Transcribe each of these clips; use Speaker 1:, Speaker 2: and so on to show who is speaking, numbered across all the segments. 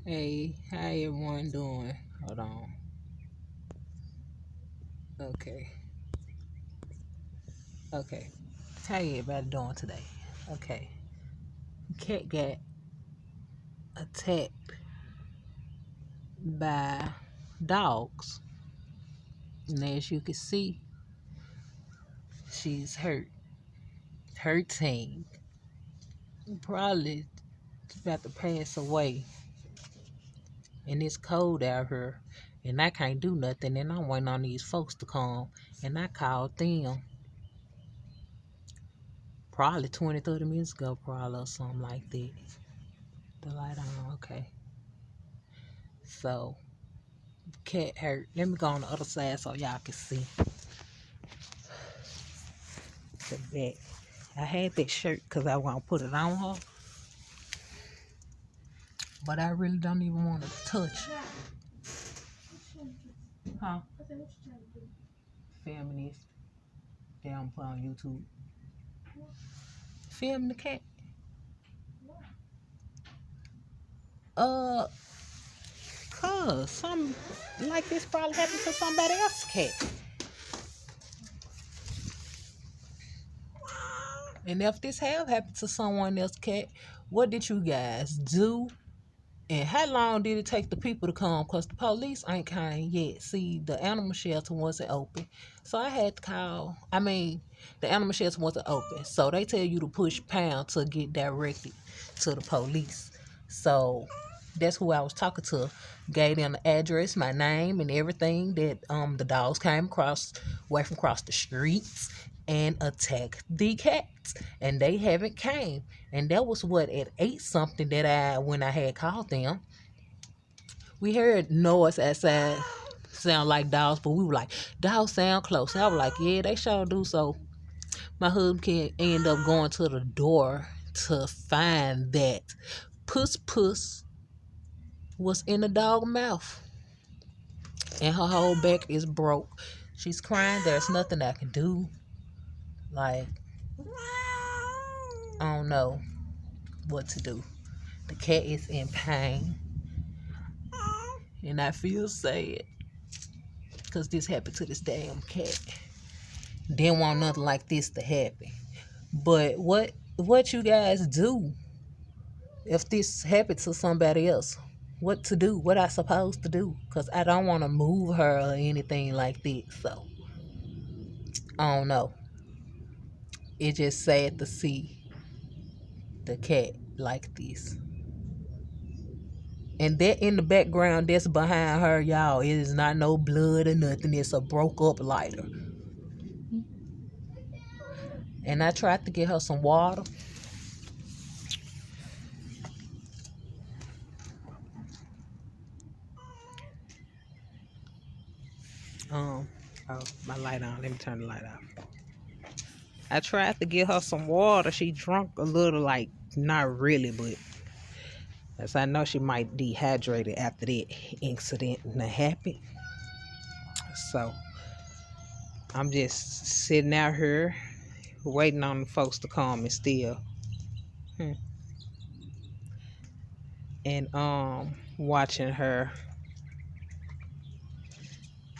Speaker 1: Hey, how everyone doing? Hold on. Okay. Okay. How everybody doing today? Okay. Cat got attacked by dogs. And as you can see, she's hurt. Hurting. Probably about to pass away. And it's cold out here. And I can't do nothing. And I'm waiting on these folks to come. And I called them probably 20, 30 minutes ago, probably, or something like that. The light on, okay. So cat hurt. Let me go on the other side so y'all can see the back. I had that shirt because I want to put it on her, but I really don't even want to touch it. Huh? Filming this. Damn, put on YouTube. Filming the cat. Uh, cause something like this probably happened to somebody else's cat. And if this have happened to someone else's cat, what did you guys do? And how long did it take the people to come? Because the police ain't came yet. See, the animal shelter wasn't open. So I had to call. The animal shelter wasn't open. So they tell you to push pound to get directed to the police. So that's who I was talking to. Gave them the address, my name, and everything that the dogs came across, away from across the streets and attacked the cats. And they haven't came. And that was what at 8 something that when I had called them. We heard noise outside sound like dogs, but we were like, dogs sound close. I was like, yeah, they sure do. So my husband can end up going to the door to find that Puss was in the dog mouth. And her whole back is broke. She's crying. There's nothing I can do. Like, I don't know what to do. The cat is in pain. And I feel sad. Because this happened to this damn cat. Didn't want nothing like this to happen. But what you guys do if this happened to somebody else? What to do? What I supposed to do? Because I don't want to move her or anything like that. So, I don't know. It's just sad to see the cat like this. And that in the background that's behind her, y'all, it is not no blood or nothing. It's a broke up lighter. And I tried to get her some water. Oh, my light on. Let me turn the light off. I tried to get her some water. She drunk a little, like, not really, but as I know she might dehydrated after that incident that happened. So I'm just sitting out here waiting on the folks to come and still. And watching her.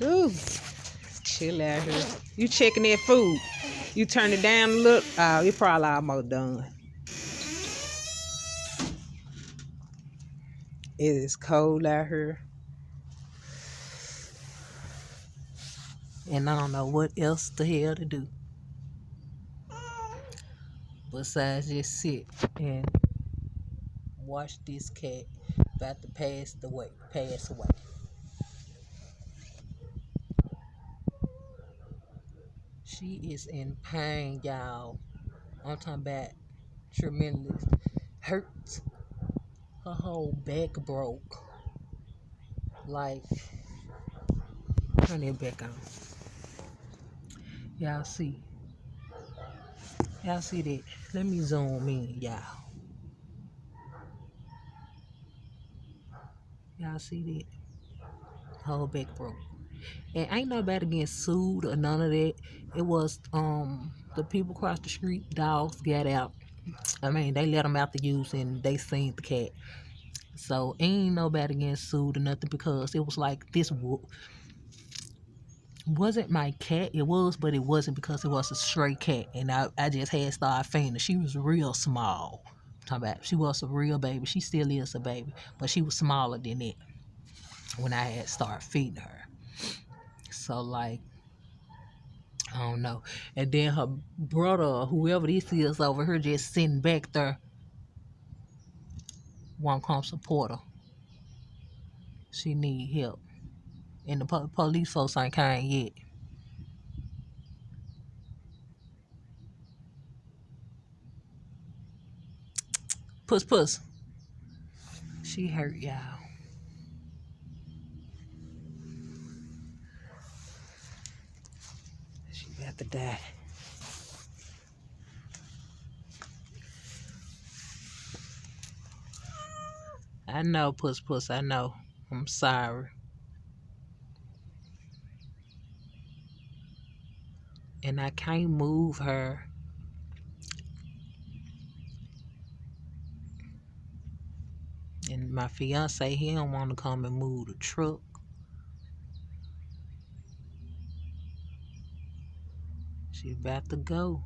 Speaker 1: Ooh, chill out here. You checking that food. You turn it down a little. Oh, you probably almost done. It is cold out here. And I don't know what else the hell to do. Besides just sit and watch this cat about to pass away. She is in pain, y'all. I'm talking about tremendous hurt. Her whole back broke. Like, turn it back on. Y'all see. Y'all see that? Let me zoom in, y'all. Y'all see that? Whole back broke. And ain't nobody getting sued or none of that. It was the people across the street, dogs got out. They let them out the use and they seen the cat. So ain't nobody getting sued or nothing because it was like this wasn't my cat. It was, but it wasn't because it was a stray cat. And I just had started fainting. She was real small. I'm talking about she was a real baby. She still is a baby, but she was smaller than it when I had started feeding her. So like I don't know. And then her brother, whoever this is over here, just sitting back there, won't come support her. She need help. And the police folks ain't came yet. Puss puss. She hurt y'all. She about to die. I know, puss puss, I know. I'm sorry. And I can't move her. And my fiance, he don't want to come and move the truck. She about to go.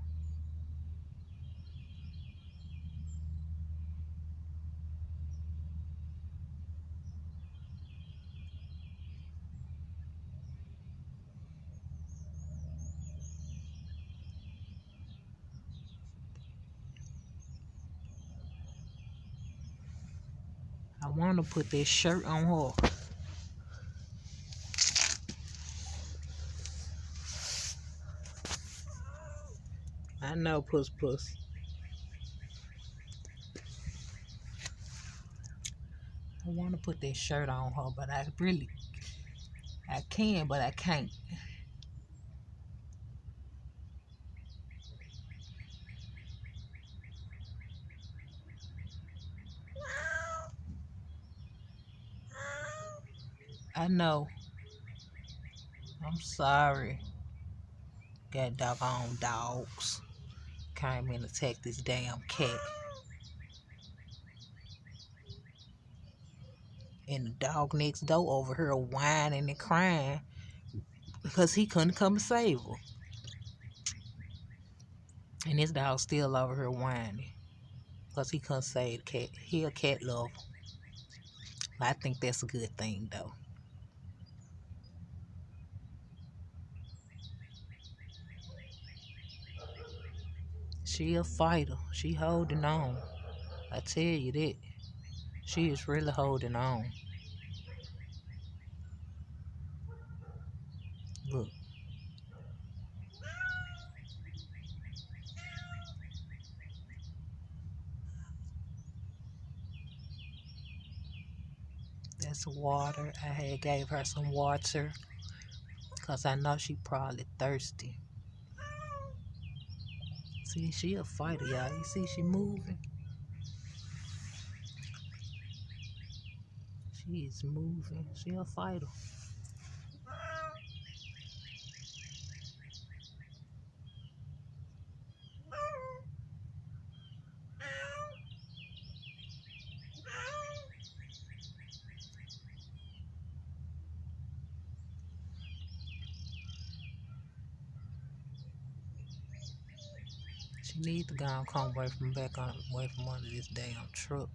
Speaker 1: I want to put this shirt on her. I know, puss puss. I want to put this shirt on her, but I can, but I can't. I know. I'm sorry. Got doggone dogs. Came in to attack this damn cat. And the dog next door over here whining and crying because he couldn't come and save her. And this dog still over here whining because he couldn't save the cat. He a cat lover. I think that's a good thing though. She a fighter. She holding on. I tell you that. She is really holding on. Look. That's water. I had gave her some water because I know she probably thirsty. See, she a fighter, y'all. You see she moving? She is moving. She a fighter. She need to go and come away from away from under this damn truck.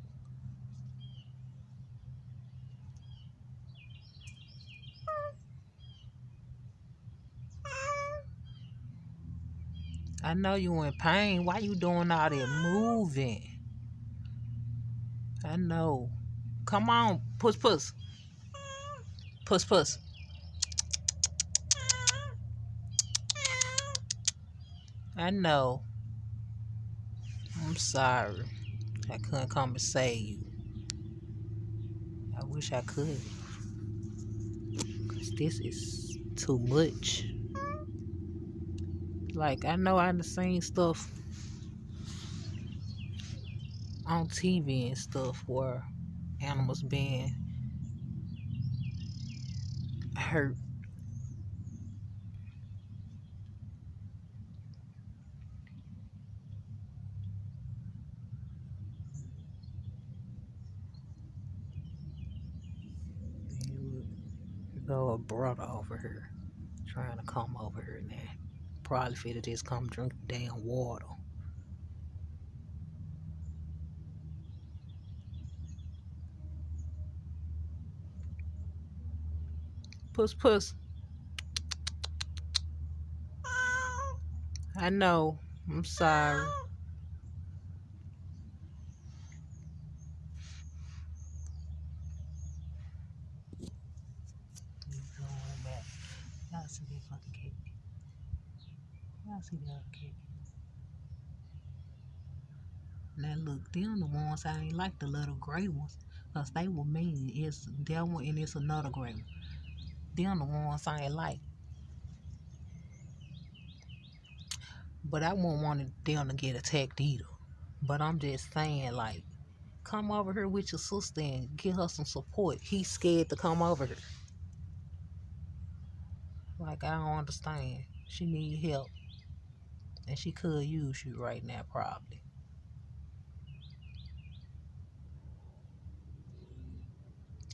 Speaker 1: I know you in pain. Why you doing all that moving? I know. Come on, puss puss. Puss puss. I know. I'm sorry. I couldn't come and save you. I wish I could. Cause this is too much. Like I know I done seen stuff on TV and stuff where animals being hurt. go a brother over here trying to come over here now. Probably fit to just come drink the damn water. Puss puss. I know. I'm sorry. Y'all see that fucking cat. Y'all see the other cat. Now look, them the ones I ain't like, the little gray ones. Cause they were mean. It's that one and it's another gray one. Them the ones I ain't like. But I wouldn't want them to get attacked either. But I'm just saying, like, come over here with your sister and give her some support. He's scared to come over here. Like, I don't understand. She need help. And she could use you right now, probably.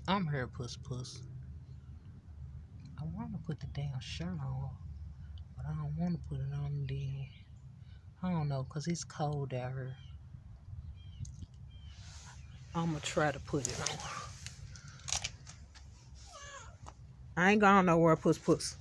Speaker 1: I'm here, puss puss. I want to put the damn shirt on, but I don't want to put it on then. I don't know, because it's cold out here. I'm going to try to put it on. I ain't going nowhere, puss puss.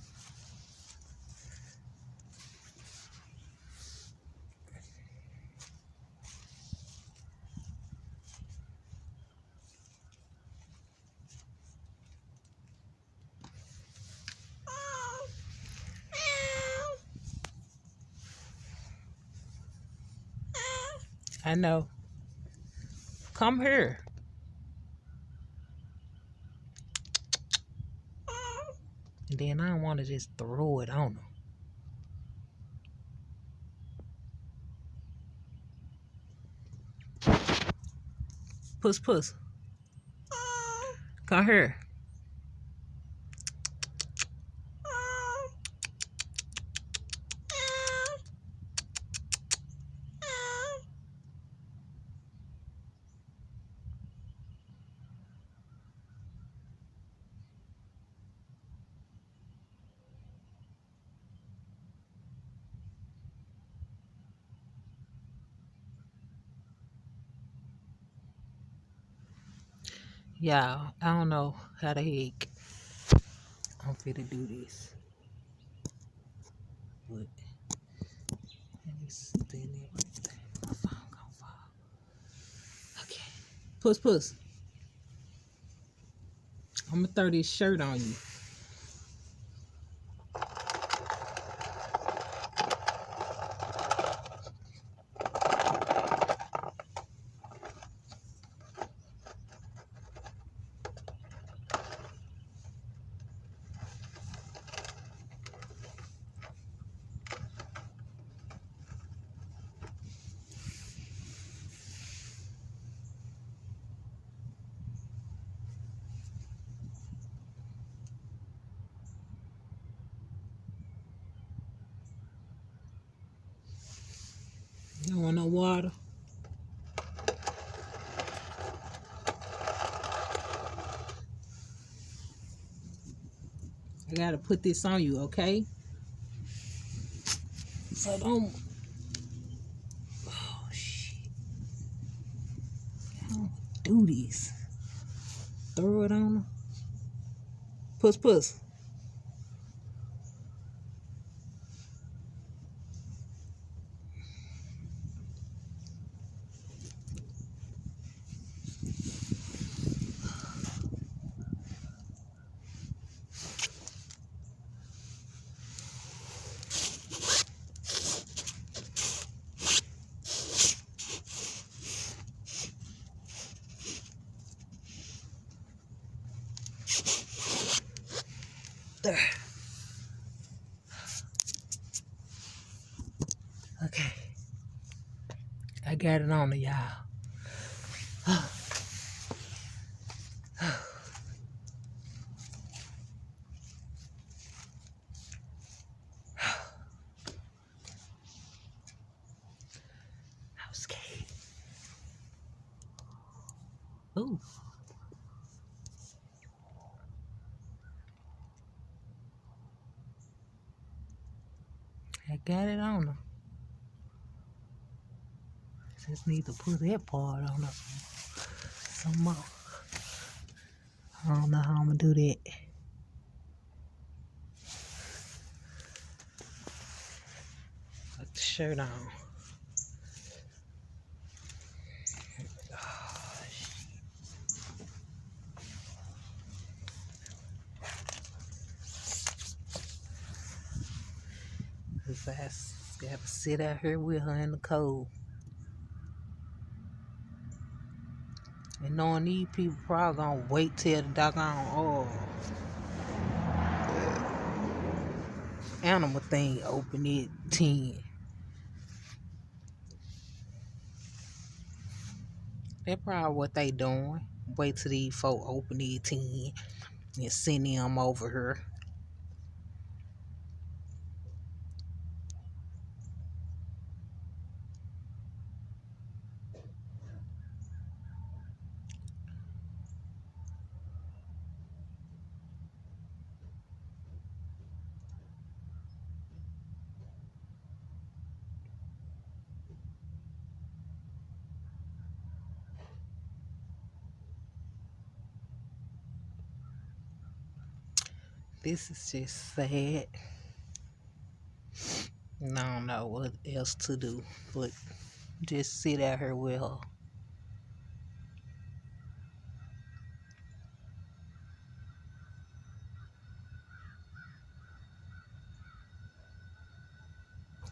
Speaker 1: I know. Come here. And then I don't want to just throw it on her. Puss puss. Come here. Yeah, I don't know how the heck I'm fit to do this. But let me stand there right there. My phone gonna fall. Okay. Puss puss. I'm gonna throw this shirt on you. You don't want no water? I gotta put this on you, okay? So don't. Oh shit! I don't do this. Throw it on her. Puss puss. There. Okay. I got it on her, y'all. I was scared. Ooh. I got it on her. Just need to put that part on her some more. I don't know how I'm gonna do that. Put the shirt on. Cause I gotta sit out here with her in the cold. And knowing these people probably gonna wait till the doggone animal thing open at 10. That's probably what they doing. Wait till these folk open at 10 and send them over here. This is just sad. And I don't know what else to do but just sit out here with her.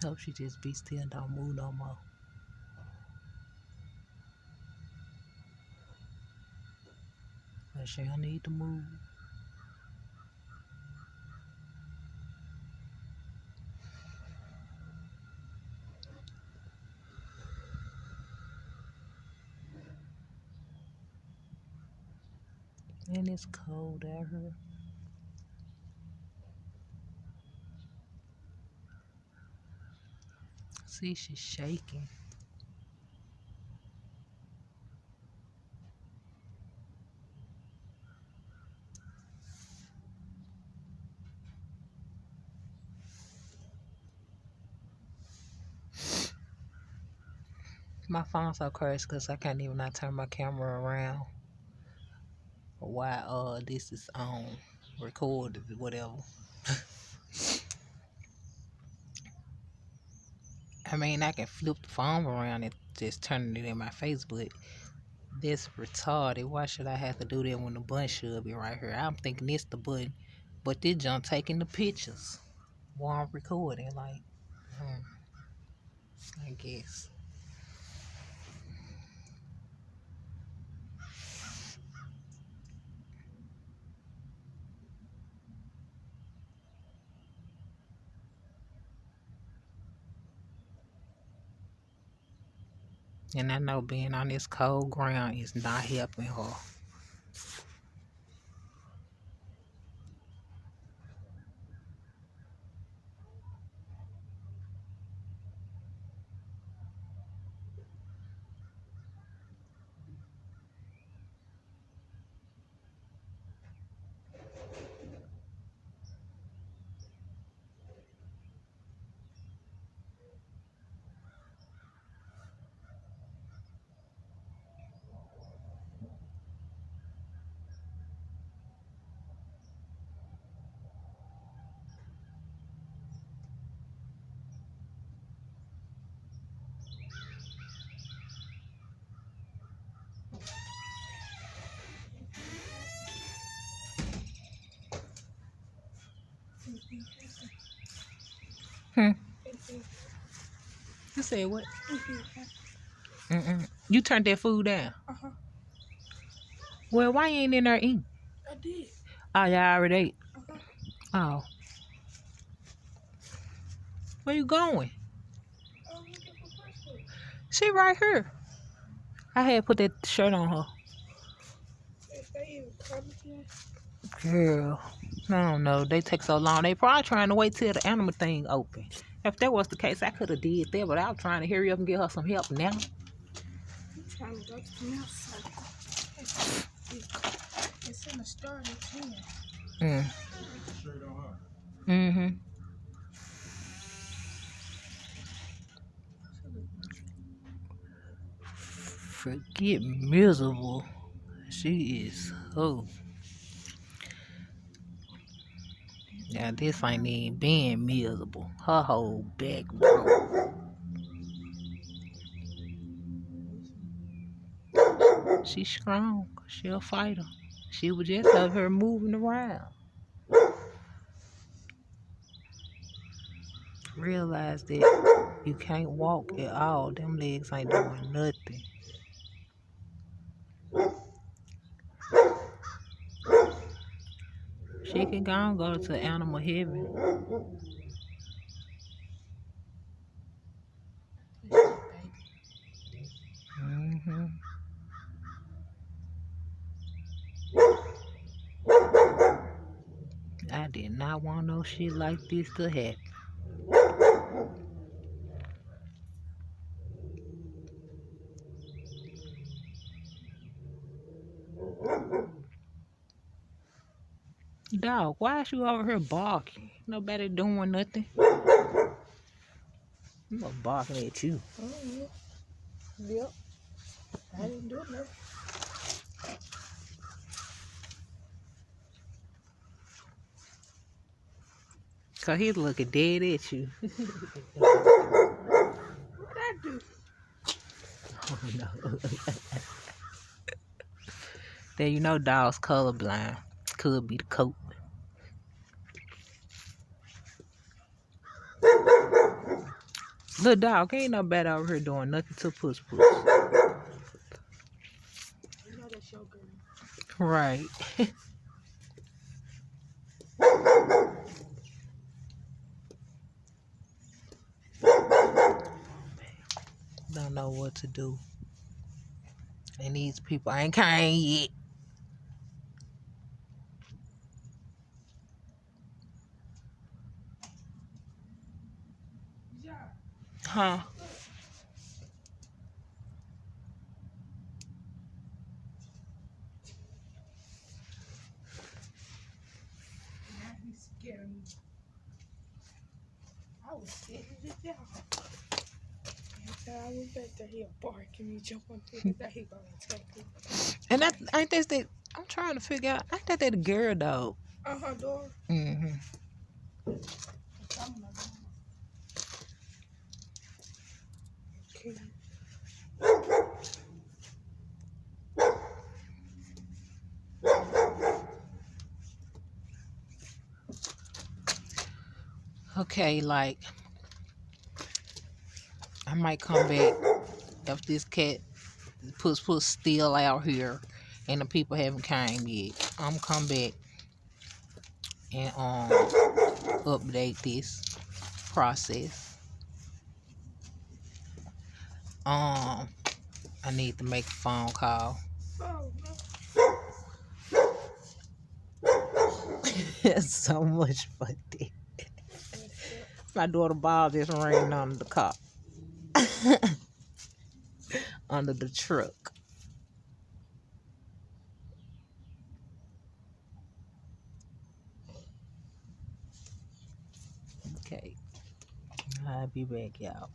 Speaker 1: Hope she just be still and don't move no more. But she don't need to move. And it's cold out here. See, she's shaking. My phone's so crazy because I can't even not turn my camera around while this is on recorded or whatever. I mean, I can flip the phone around and just turn it in my face, but this retarded. Why should I have to do that when the button should be right here? I'm thinking it's the button, but this junk taking the pictures while I'm recording. Like, I guess. And I know being on this cold ground is not helping her. Hmm. You said what? You turned that food down. Well, why you ain't in there eating?
Speaker 2: I did.
Speaker 1: Oh, y'all already ate. Oh, where you going? She right here. I had put that shirt on her.
Speaker 2: If they even coming today?
Speaker 1: Girl, I don't know. They take so long. They probably trying to wait till the animal thing open. If that was the case, I could have did that, but I was trying to hurry up and get her some help now.
Speaker 2: I'm trying to go to the mouse circle. It's in the store at 10.
Speaker 1: Mm-hmm. get miserable. She is so. Now this ain't even being miserable. Her whole back broke. She's strong. She a fighter. She was just out here moving around. Realize that you can't walk at all. Them legs ain't doing nothing. She can go and go to animal heaven. hmm I did not want no shit like this to happen. Dog, why is you over here barking? Nobody doing nothing. I'm not barking at you.
Speaker 2: Yep. I didn't do nothing.
Speaker 1: Cause he's looking dead at you.
Speaker 2: What'd I do?
Speaker 1: Oh no. Then you know dogs colorblind. Could be the coat. Little dog ain't nobody over here doing nothing to puss puss.
Speaker 2: You know that's your girl.
Speaker 1: Right. Don't know what to do. And these people ain't came yet.
Speaker 2: Yeah.
Speaker 1: Huh?
Speaker 2: Now he's scaring me. I was scared of the dog. Every time I went back there, he'll bark at me, jump on through the door, he gonna attack me.
Speaker 1: And that ain't this the I'm trying to figure out. Ain't that the girl dog?
Speaker 2: Uh-huh, door.
Speaker 1: Mm-hmm.
Speaker 2: Okay.
Speaker 1: Okay, like I might come back if this cat puss still out here and the people haven't came yet. I'm come back and update this process. I need to make a phone call.
Speaker 2: Oh, no.
Speaker 1: It's so much fun. My daughter ball just ran under the car. Under the truck. Okay. I'll be back, y'all.